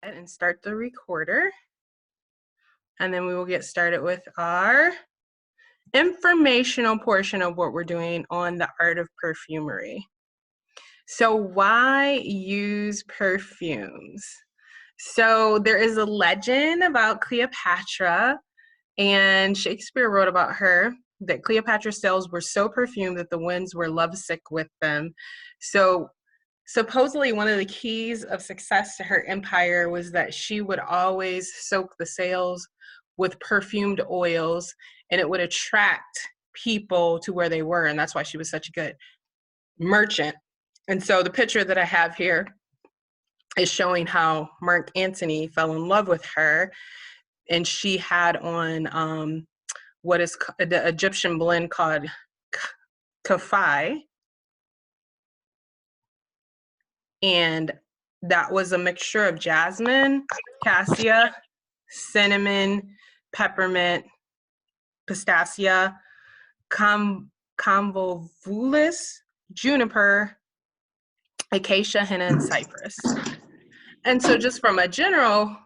ahead and start the recorder. And then we will get started with our informational portion of what we're doing on the art of perfumery. So why use perfumes? So there is a legend about Cleopatra, and Shakespeare wrote about her that Cleopatra's sails were so perfumed that the winds were lovesick with them. So supposedly one of the keys of success to her empire was that she would always soak the sails with perfumed oils, and it would attract people to where they were, and that's why she was such a good merchant. And so the picture that I have here is showing how Mark Antony fell in love with her, and she had on what is the Egyptian blend called kafai, and that was a mixture of jasmine, cassia, cinnamon, peppermint, pistacia, convolvulus, juniper, acacia, henna, and cypress. And so just from a general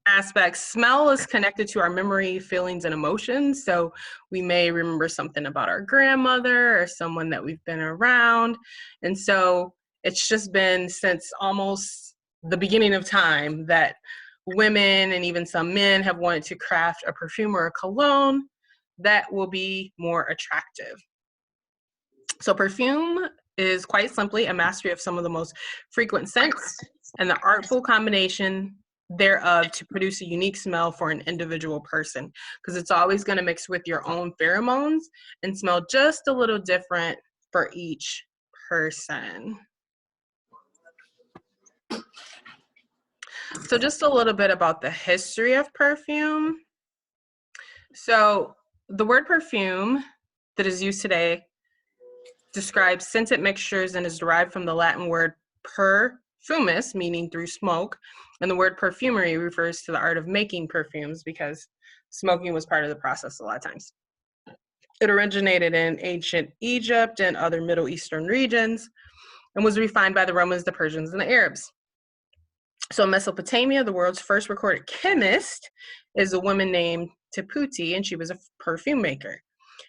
aspect, smell is connected to our memory, feelings, and emotions. So we may remember something about our grandmother or someone that we've been around. And so it's just been since almost the beginning of time that women and even some men have wanted to craft a perfume or a cologne that will be more attractive. So perfume is quite simply a mastery of some of the most frequent scents and the artful combination thereof to produce a unique smell for an individual person, because it's always going to mix with your own pheromones and smell just a little different for each person. So just a little bit about the history of perfume. So the word perfume that is used today describes scented mixtures and is derived from the Latin word perfumus, meaning through smoke. And the word perfumery refers to the art of making perfumes because smoking was part of the process a lot of times. It originated in ancient Egypt and other Middle Eastern regions and was refined by the Romans, the Persians, and the Arabs. So in Mesopotamia, the world's first recorded chemist is a woman named Tiputi, and she was a perfume maker.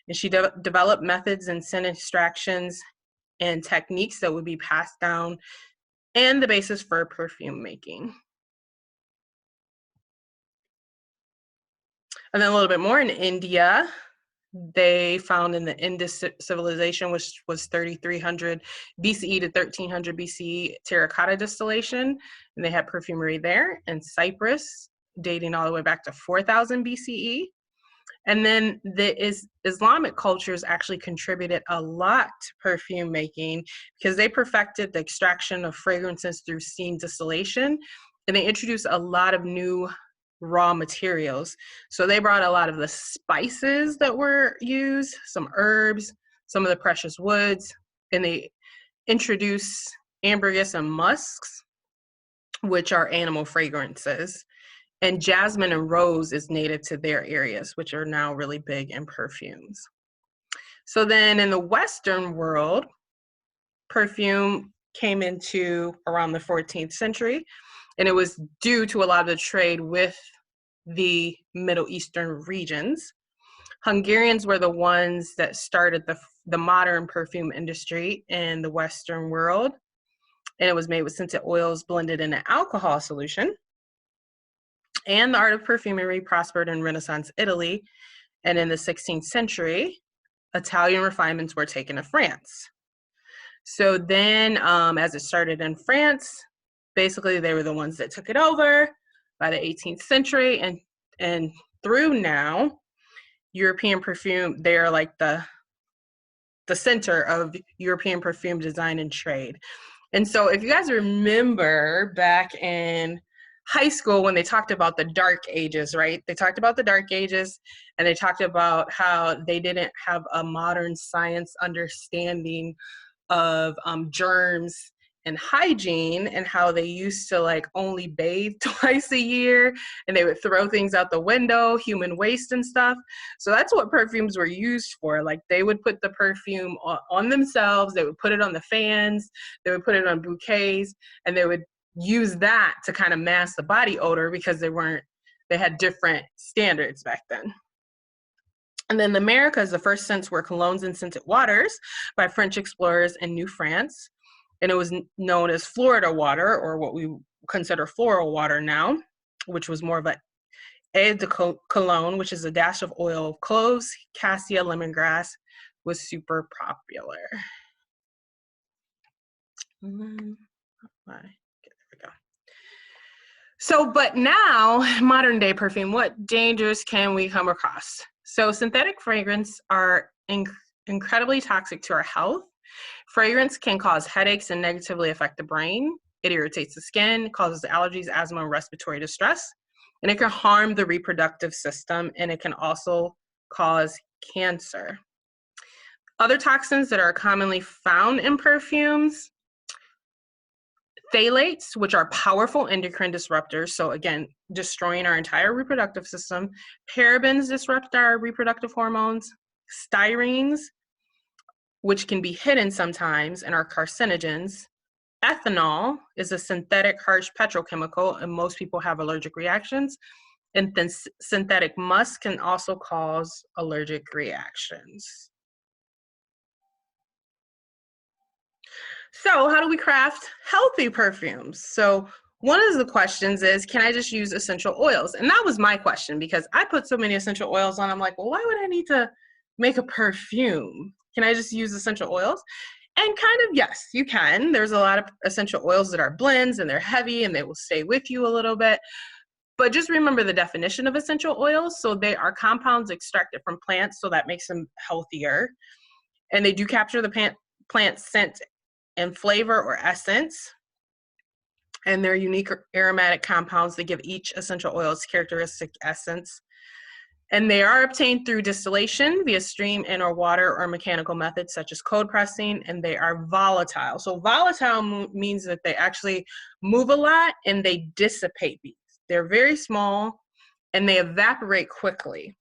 And she developed methods and scent extractions and techniques that would be passed down and the basis for perfume making. And then a little bit more in India, they found in the Indus civilization, which was 3300 BCE to 1300 BCE, terracotta distillation, and they had perfumery there. And Cyprus, dating all the way back to 4000 BCE. And then the Islamic cultures actually contributed a lot to perfume making because they perfected the extraction of fragrances through steam distillation, and they introduced a lot of new raw materials. So they brought a lot of the spices that were used, some herbs, some of the precious woods, and they introduced ambergris and musks, which are animal fragrances. And jasmine and rose is native to their areas, which are now really big in perfumes. So then in the Western world, perfume came into around the 14th century, and it was due to a lot of the trade with the Middle Eastern regions. Hungarians were the ones that started the modern perfume industry in the Western world, and it was made with scented oils blended in an alcohol solution. And the art of perfumery prospered in Renaissance Italy, and in the 16th century, Italian refinements were taken to France. So then, as it started in France, basically they were the ones that took it over by the 18th century, and through now, European perfume, they're like the center of European perfume design and trade. And so if you guys remember back in high school when they talked about the dark ages, right? They talked about the dark ages, and they talked about how they didn't have a modern science understanding of germs and hygiene, and how they used to like only bathe twice a year, and they would throw things out the window, human waste and stuff. So that's what perfumes were used for. Like they would put the perfume on themselves, they would put it on the fans, they would put it on bouquets, and they would use that to kind of mask the body odor because they had different standards back then. And then the Americas, the first scents were colognes and scented waters by French explorers in New France. And it was known as Florida water, or what we consider floral water now, which was more of a eau de cologne, which is a dash of oil of cloves, cassia, lemongrass, was super popular. There we go. So, but now, modern day perfume, what dangers can we come across? So synthetic fragrance are incredibly toxic to our health. Fragrance can cause headaches and negatively affect the brain. It irritates the skin, causes allergies, asthma, and respiratory distress. And it can harm the reproductive system, and it can also cause cancer. Other toxins that are commonly found in perfumes: phthalates, which are powerful endocrine disruptors, so again, destroying our entire reproductive system. Parabens disrupt our reproductive hormones. Styrenes, which can be hidden sometimes and are carcinogens. Ethanol is a synthetic harsh petrochemical, and most people have allergic reactions. And then synthetic musk can also cause allergic reactions. So how do we craft healthy perfumes? So one of the questions is, can I just use essential oils? And that was my question, because I put so many essential oils on. I'm like, well, why would I need to make a perfume? Can I just use essential oils? And kind of, yes, you can. There's a lot of essential oils that are blends, and they're heavy, and they will stay with you a little bit. But just remember the definition of essential oils. So they are compounds extracted from plants, so that makes them healthier. And they do capture the plant scent and flavor or essence. And they're unique aromatic compounds that give each essential oil its characteristic essence. And they are obtained through distillation via steam and or water or mechanical methods such as cold pressing, and they are volatile. So volatile means that they actually move a lot and they dissipate. They're very small and they evaporate quickly.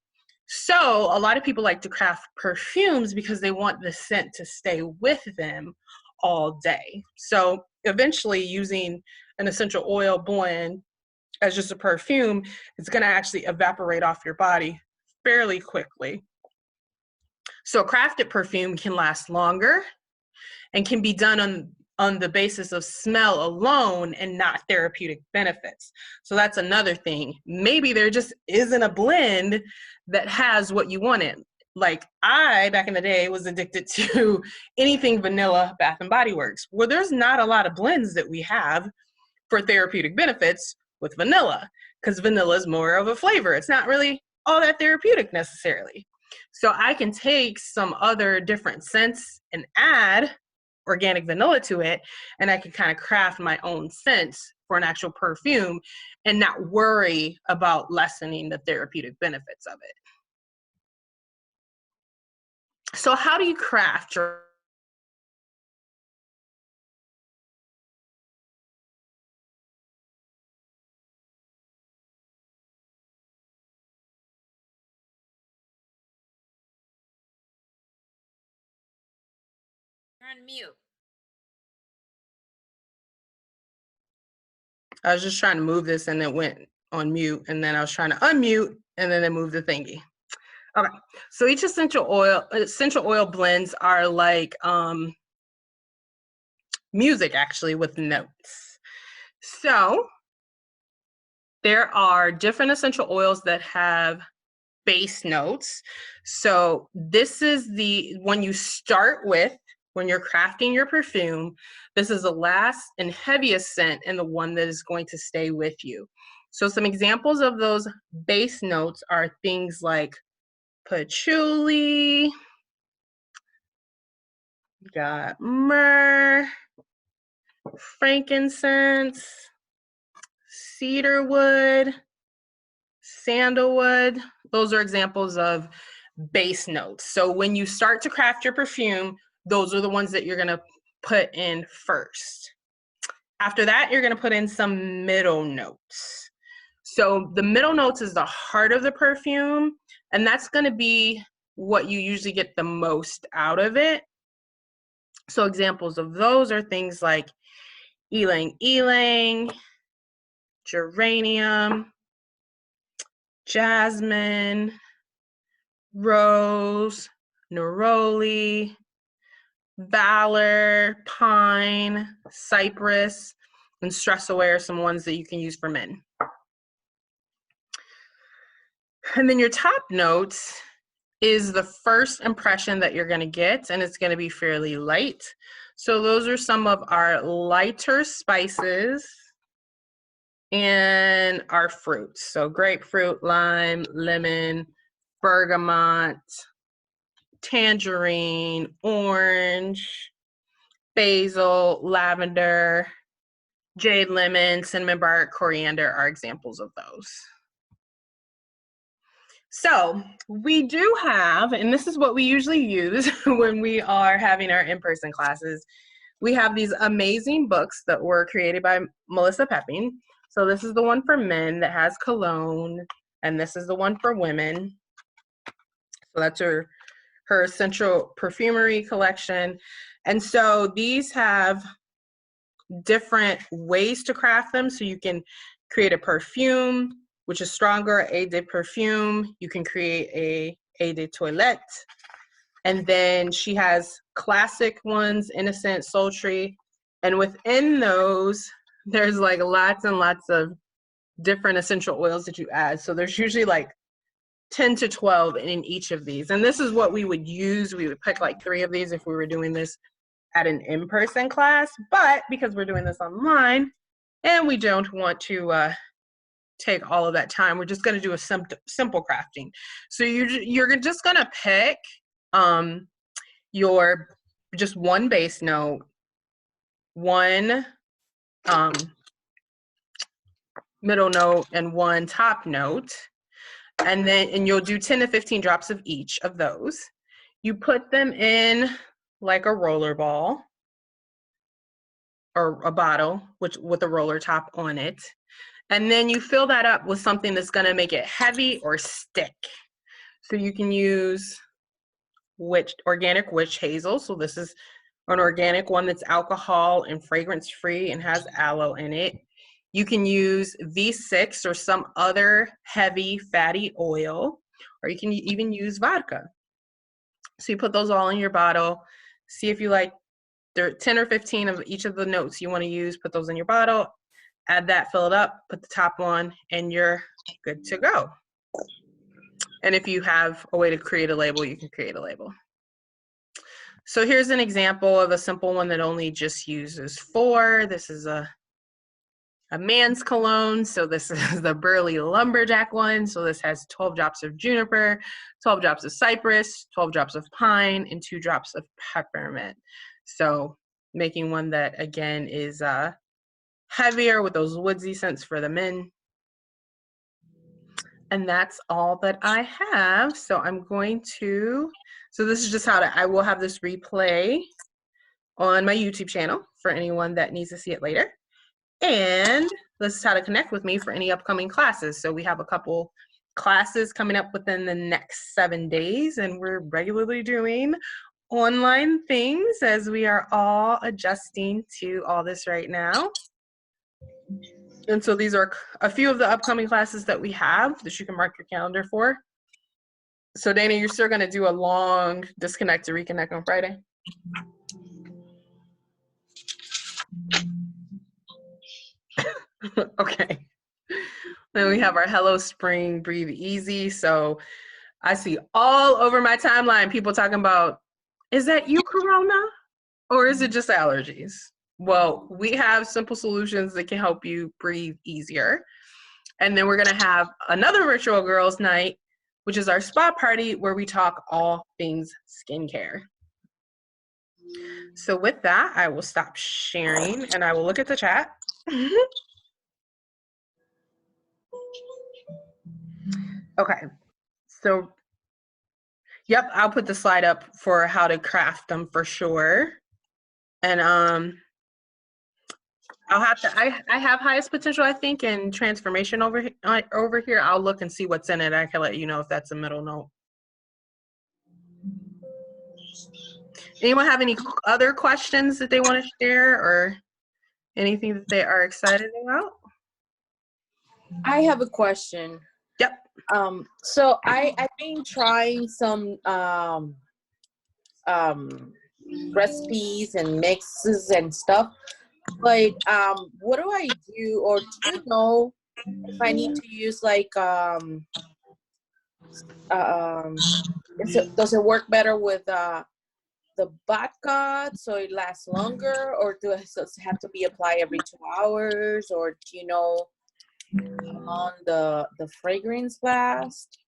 So a lot of people like to craft perfumes because they want the scent to stay with them all day. So eventually using an essential oil blend as just a perfume, it's going to actually evaporate off your body fairly quickly. So crafted perfume can last longer and can be done on the basis of smell alone and not therapeutic benefits. So that's another thing. Maybe there just isn't a blend that has what you wanted. Like I, back in the day, was addicted to anything vanilla, Bath and Body Works. Well, there's not a lot of blends that we have for therapeutic benefits with vanilla, because vanilla is more of a flavor. It's not really all that therapeutic necessarily. So I can take some other different scents and add organic vanilla to it, and I can kind of craft my own scents for an actual perfume and not worry about lessening the therapeutic benefits of it. So how do you craft your You're on mute. I was just trying to move this and it went on mute, and then I was trying to unmute and then it moved the thingy. Okay, so each essential oil blends are like music actually with notes. So there are different essential oils that have base notes. So this is the one you start with when you're crafting your perfume. This is the last and heaviest scent and the one that is going to stay with you. So some examples of those base notes are things like patchouli, got myrrh, frankincense, cedarwood, sandalwood. Those are examples of base notes. So when you start to craft your perfume, those are the ones that you're going to put in first. After that, you're going to put in some middle notes. So the middle notes is the heart of the perfume, and that's going to be what you usually get the most out of it. So examples of those are things like ylang ylang, geranium, jasmine, rose, neroli, valor, pine, cypress, and stress away are some ones that you can use for men. And then your top notes is the first impression that you're going to get, and it's going to be fairly light. So those are some of our lighter spices and our fruits. So grapefruit, lime, lemon, bergamot, tangerine, orange, basil, lavender, jade lemon, cinnamon bark, coriander are examples of those. So we do have, and this is what we usually use when we are having our in-person classes, we have these amazing books that were created by Melissa Pepping. So this is the one for men that has cologne, and this is the one for women. So that's her essential perfumery collection. And so these have different ways to craft them. So you can create a perfume, which is stronger, eau de perfume. You can create a eau de toilette. And then she has classic ones, innocent, sultry. And within those, there's like lots and lots of different essential oils that you add. So there's usually like 10 to 12 in each of these. And this is what we would use. We would pick like 3 of these if we were doing this at an in-person class. But because we're doing this online and we don't want to take all of that time, we're just going to do a simple crafting. So you're just going to pick your just one base note, one middle note, and one top note. And you'll do 10 to 15 drops of each of those. You put them in like a roller ball or a bottle with a roller top on it. And then you fill that up with something that's going to make it heavy or stick. So you can use organic witch hazel. So this is an organic one that's alcohol and fragrance free and has aloe in it. You can use V6 or some other heavy fatty oil, or you can even use vodka. So you put those all in your bottle. See if you like, there are 10 or 15 of each of the notes you want to use, put those in your bottle, add that, fill it up, put the top on, and you're good to go. And if you have a way to create a label, you can create a label. So here's an example of a simple one that only just uses 4. This is a man's cologne. So this is the Burley Lumberjack one. So this has 12 drops of juniper, 12 drops of cypress, 12 drops of pine, and 2 drops of peppermint. So making one that, again, is heavier with those woodsy scents for the men. And that's all that I have. So I'm going to, so this is just I will have this replay on my YouTube channel for anyone that needs to see it later. And this is how to connect with me for any upcoming classes. So we have a couple classes coming up within the next 7 days, and we're regularly doing online things as we are all adjusting to all this right now. And so these are a few of the upcoming classes that we have that you can mark your calendar for. So Dana, you're still going to do a long disconnect to reconnect on Friday? Okay. Then we have our Hello Spring Breathe Easy. So I see all over my timeline people talking about, is that you, Corona? Or is it just allergies? Well, we have simple solutions that can help you breathe easier. And then we're going to have another Ritual Girls Night, which is our spa party where we talk all things skincare. So with that, I will stop sharing and I will look at the chat. Okay, so yep, I'll put the slide up for how to craft them for sure. And I'll have to, I have highest potential, I think, in transformation over here. I'll look and see what's in it. I can let you know if that's a middle note. Anyone have any other questions that they want to share or Anything that they are excited about? I have a question. Yep. So I've been trying some recipes and mixes and stuff, but what do I do, or do you know if I need to use like does it work better with the vodka so it lasts longer, or does it have to be applied every 2 hours, or do you know how long the fragrance lasts?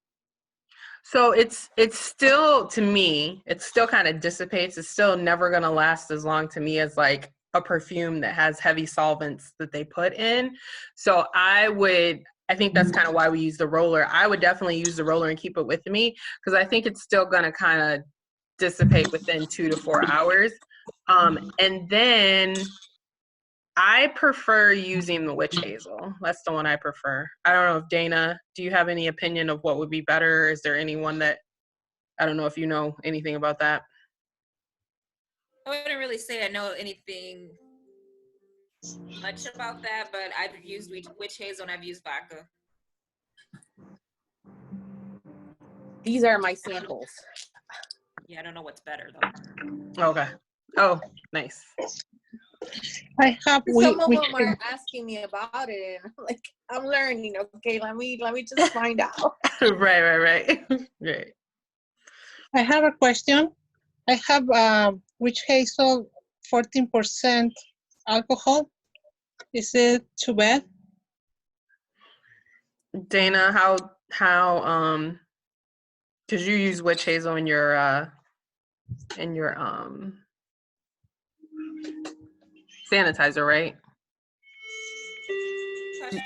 So it's still, to me, it still kind of dissipates. It's still never going to last as long to me as like a perfume that has heavy solvents that they put in. So I think that's kind of why we use the roller. I would definitely use the roller and keep it with me, because I think it's still going to kind of dissipate within 2 to 4 hours. And then I prefer using the witch hazel. That's the one I prefer. I don't know if Dana, do you have any opinion of what would be better? Is there anyone that, I don't know if you know anything about that? I wouldn't really say I know anything much about that, but I've used witch hazel and I've used vodka. These are my samples. Yeah, I don't know what's better though. Okay. Oh, nice. I have Some of them are asking me about it, and I'm like, I'm learning. Okay, let me just find out. Right. Right. I have a question. I have witch hazel 14% alcohol. Is it too bad? Dana, how because you use witch hazel in your sanitizer, right? Question?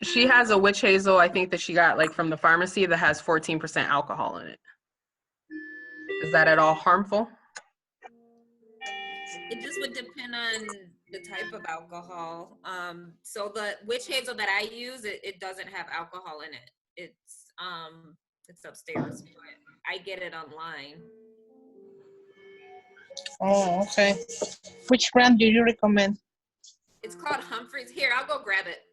She has a witch hazel, I think, that she got like from the pharmacy that has 14% alcohol in it. Is that at all harmful? It just would depend on the type of alcohol. So the witch hazel that I use, it doesn't have alcohol in it. It's upstairs. I get it online. Oh, okay. Which brand do you recommend? It's called Humphreys. Here, I'll go grab it.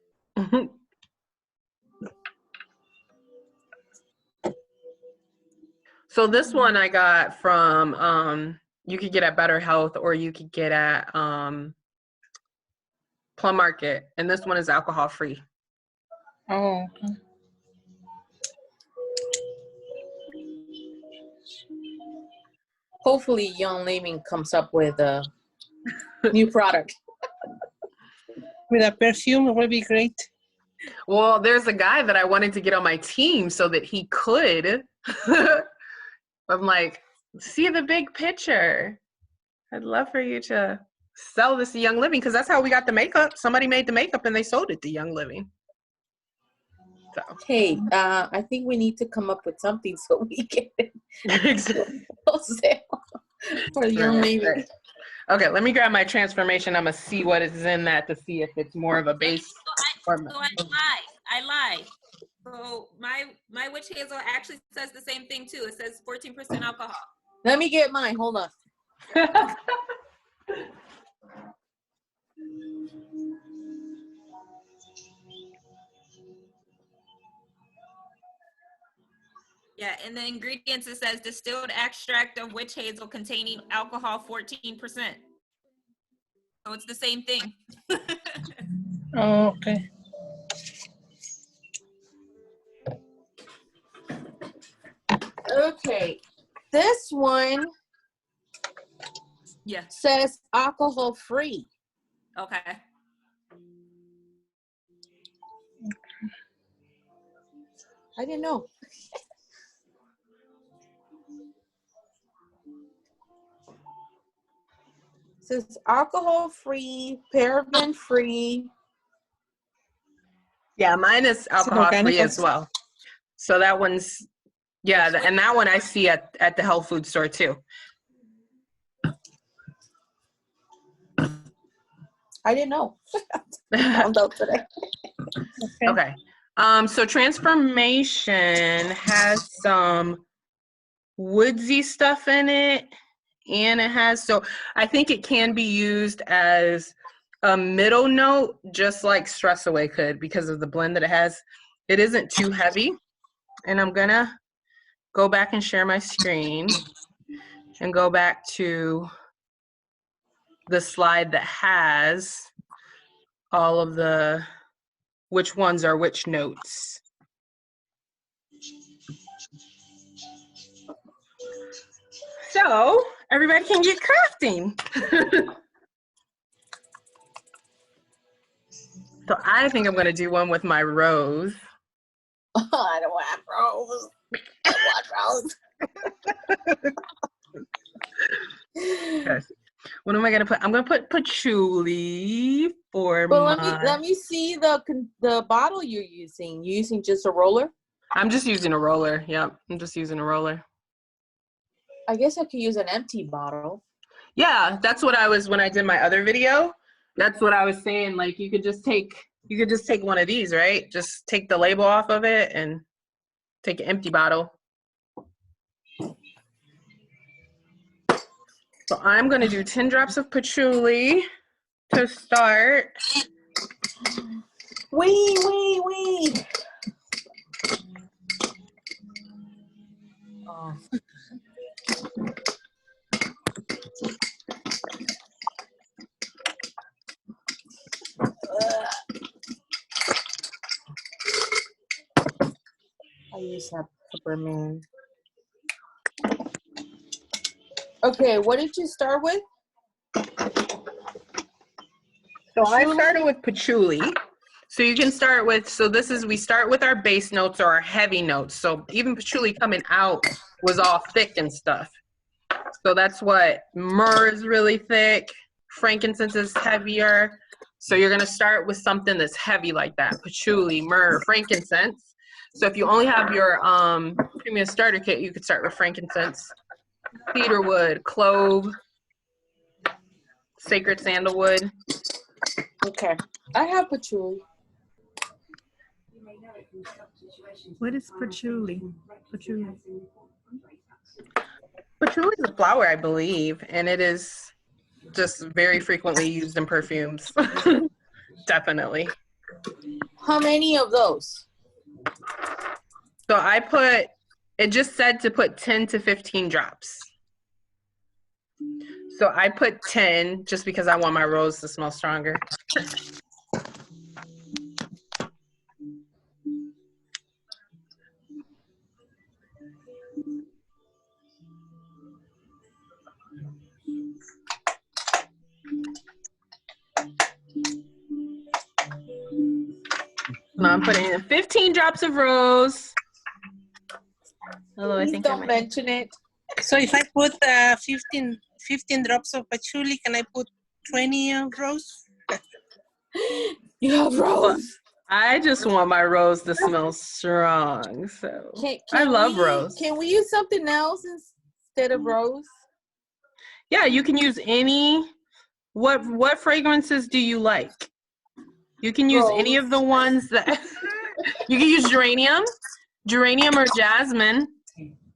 So this one I got from you could get at Better Health, or you could get at Plum Market, and this one is alcohol free. Oh, okay. Hopefully, Young Living comes up with a new product. With a perfume, it would be great. Well, there's a guy that I wanted to get on my team so that he could. I'm like, see the big picture. I'd love for you to sell this to Young Living, because that's how we got the makeup. Somebody made the makeup and they sold it to Young Living. So. Hey, I think we need to come up with something so we get it for Young Living. Right. Okay, let me grab my transformation. I'm gonna see what is in that to see if it's more of a base. I lied. So my witch hazel actually says the same thing too. It says 14% alcohol. Let me get mine. Hold on. Yeah, in the ingredients it says distilled extract of witch hazel containing alcohol 14%. So it's the same thing. Oh, okay. Okay, this one says alcohol free. Okay. I didn't know. It says alcohol free, paraben free. Yeah, mine is alcohol free as well. So that one's, yeah, and that one I see at the health food store too. I didn't know. Found out today. Okay. So Transformation has some woodsy stuff in it, and it has, so I think it can be used as a middle note, just like Stress Away could, because of the blend that it has. It isn't too heavy. And I'm gonna go back and share my screen and go back to the slide that has all of the, which ones are which notes. So everybody can get crafting. So I think I'm gonna do one with my rose. I don't want rose. I want rose. Okay. What am I gonna put? I'm gonna put patchouli for But my. let me see the bottle you're using. You're using just a roller? I'm just using a roller. Yep, I'm just using a roller. I guess I could use an empty bottle. Yeah, that's what I was when I did my other video. That's what I was saying. Like you could just take one of these, right? Just take the label off of it and take an empty bottle. So I'm gonna do 10 drops of patchouli to start. Wait. Oh. I use that peppermint. Okay, what did you start with? So I started with patchouli. So you can start with, we start with our base notes or our heavy notes. So even patchouli coming out was all thick and stuff. So that's what myrrh is really thick. Frankincense is heavier. So you're gonna start with something that's heavy like that. Patchouli, myrrh, frankincense. So if you only have your premium starter kit, you could start with frankincense, cedarwood, clove, sacred sandalwood. Okay, I have patchouli. What is patchouli? Patchouli. Patchouli is a flower, I believe, and it is just very frequently used in perfumes. Definitely. How many of those? So it just said to put 10 to 15 drops. So I put 10 just because I want my rose to smell stronger. Now I'm putting in 15 drops of rose. Although I think Don't mention it. So if I put 15 drops of patchouli, can I put 20 of rose? You have rose. I just want my rose to smell strong. So I love rose. Can we use something else instead of rose? Yeah, you can use any. What fragrances do you like? You can use any of the ones that you can use geranium or jasmine.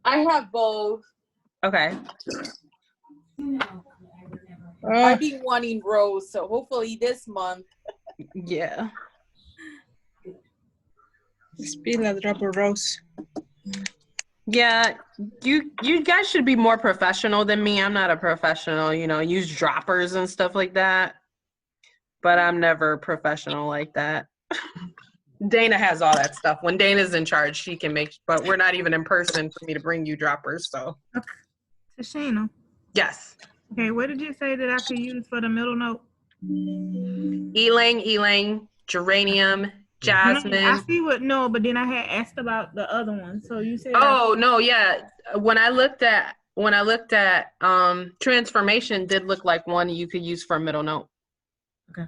I have both. Okay. I've been wanting rose, so hopefully this month. Yeah. Spill a drop of rose. Yeah, you guys should be more professional than me. I'm not a professional, use droppers and stuff like that. But I'm never professional like that. Dana has all that stuff. When Dana's in charge, she can make, but we're not even in person for me to bring you droppers, so. Okay. Tashina. Yes. Okay, what did you say that I could use for the middle note? Ylang, geranium, jasmine. I see but then I had asked about the other one. So you said no, yeah. When I looked at transformation did look like one you could use for a middle note. Okay.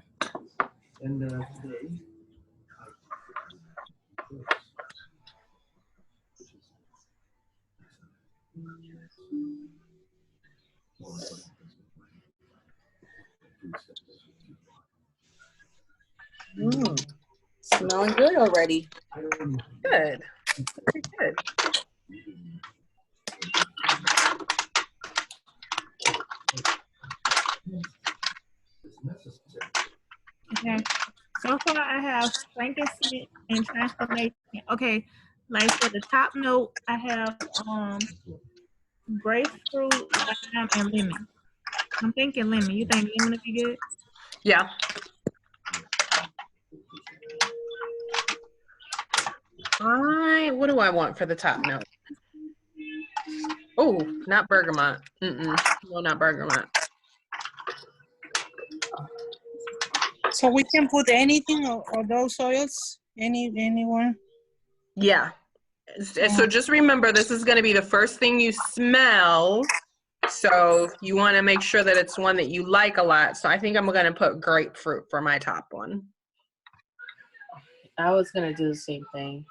Smelling good already. Good. Very good. Okay. So far, I have frankincense and transformation. Okay, like for the top note, I have grapefruit, lime, and lemon. I'm thinking lemon. You think lemon would be good? Yeah. What do I want for the top note? Oh, not bergamot. No, not bergamot. So we can put anything or those oils, anyone. Yeah. So just remember, this is going to be the first thing you smell. So you want to make sure that it's one that you like a lot. So I think I'm going to put grapefruit for my top one. I was gonna do the same thing.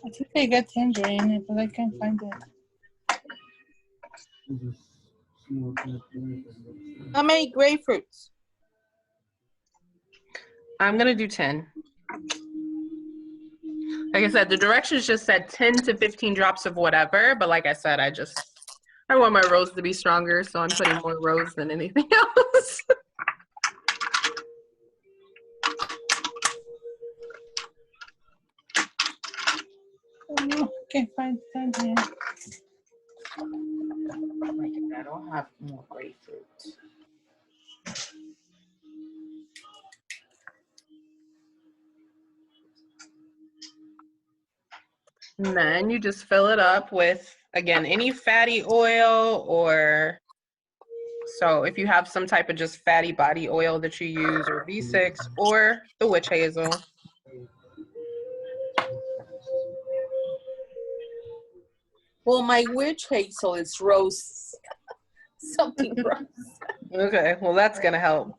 I think I got tangerine, but I can't find it. How many grapefruits? I'm going to do 10. Like I said, the directions just said 10 to 15 drops of whatever. But like I said, I want my rose to be stronger. So I'm putting more rose than anything else. Oh no, can't find tangerine. I don't have more grapefruit. And then you just fill it up with, again, any fatty oil, or so if you have some type of just fatty body oil that you use, or V6, or the witch hazel. Well, my witch hazel is rose. Something rose. Okay, well that's gonna help.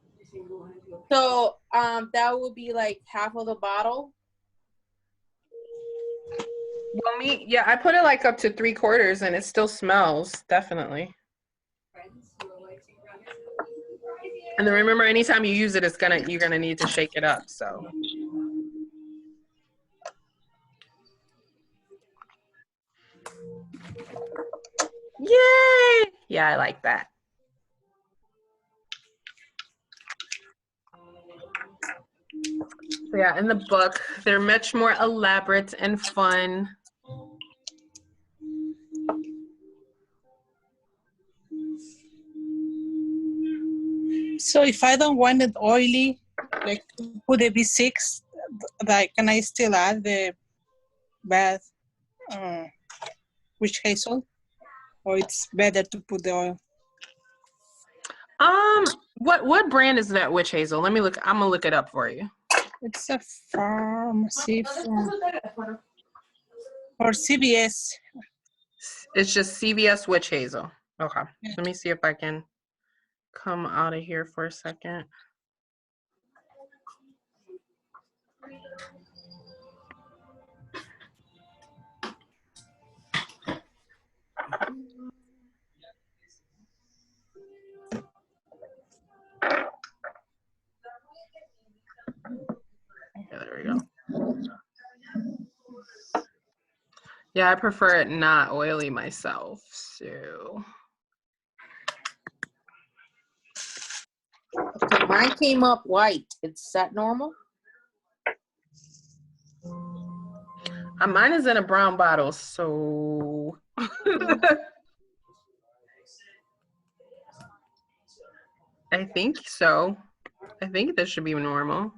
So that would be like half of the bottle. Well, yeah, I put it like up to 3/4 and it still smells, definitely. And then remember, anytime you use it, you're gonna need to shake it up, so. Yay! Yeah, I like that. So yeah, in the book, they're much more elaborate and fun. So if I don't want it oily, like put a V6, like can I still add the bath witch hazel, or it's better to put the oil? What brand is that witch hazel? Let me look. I'm gonna look it up for you. It's a pharmacy or CVS. It's just CVS witch hazel. Okay. Yeah. Let me see if I can come out of here for a second. Yeah, there we go. Yeah, I prefer it not oily myself, so. Okay, mine came up white. Is that normal? Mine is in a brown bottle, so. I think so. I think this should be normal.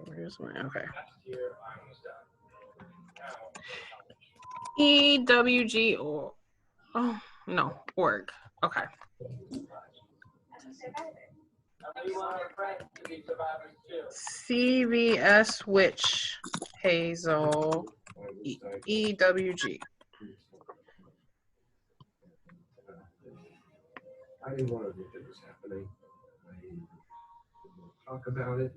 Where's my, okay. EWG, or, oh, no, org. Okay. CVS witch hazel EWG. I didn't want to think it was happening. I didn't talk about it.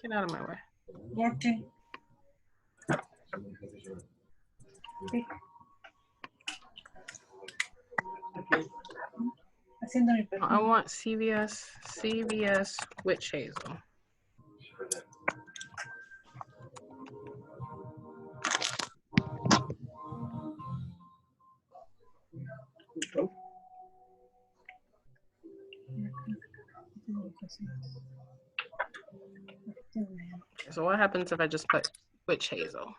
Get out of my way. Okay. I want CVS Witch Hazel. So what happens if I just put Witch Hazel?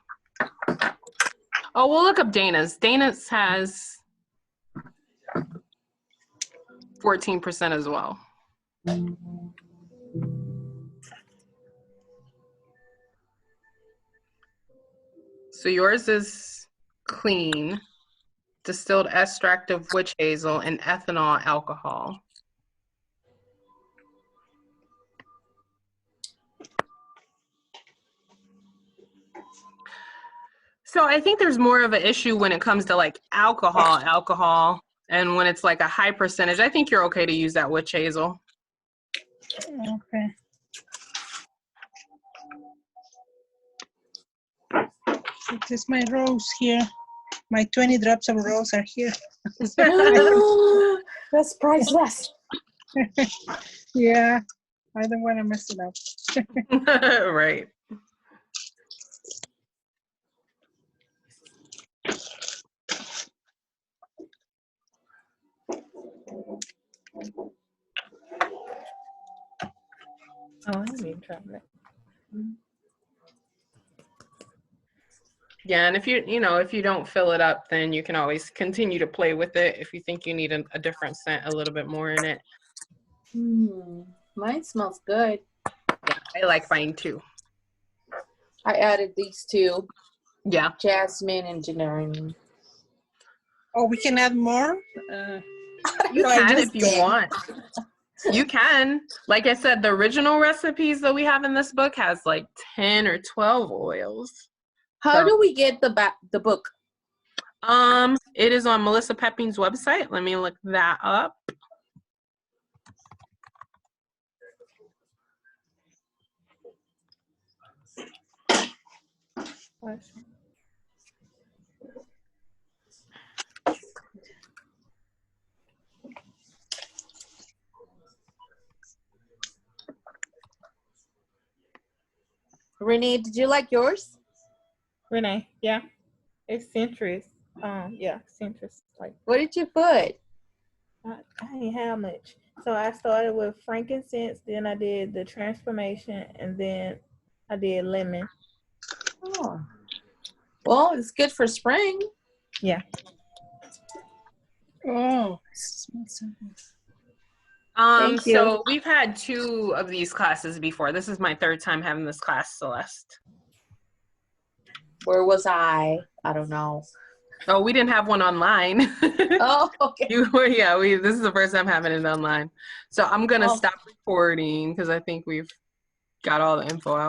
Oh, we'll look up Dana's. Dana's has 14% as well. So yours is clean, distilled extract of witch hazel and ethanol alcohol. So I think there's more of an issue when it comes to like alcohol, and when it's like a high percentage, I think you're okay to use that witch hazel. Okay. It is my rose here. My 20 drops of rose are here. That's priceless. Yeah, I don't want to mess it up. Right. Oh, I didn't even try that. Yeah, and if you don't fill it up, then you can always continue to play with it if you think you need a different scent, a little bit more in it. Mine smells good. Yeah, I like mine too. I added these two. Yeah. Jasmine and Generian. Oh, we can add more? You No, I can just if you did. want. You can. Like I said, the original recipes that we have in this book has like 10 or 12 oils. How do we get the book? It is on Melissa Pepping's website. Let me look that up. Renee, did you like yours? Renee, yeah. It's Centris. Yeah, Centris. Like, What did you put? I didn't have much. So I started with frankincense, then I did the transformation, and then I did lemon. Oh. Well, it's good for spring. Yeah. Oh. Thank you. So we've had 2 of these classes before. This is my 3rd time having this class, Celeste. Where was I? I don't know. Oh, we didn't have one online. Oh, okay. This is the first time having it online. So I'm gonna stop recording because I think we've got all the info out.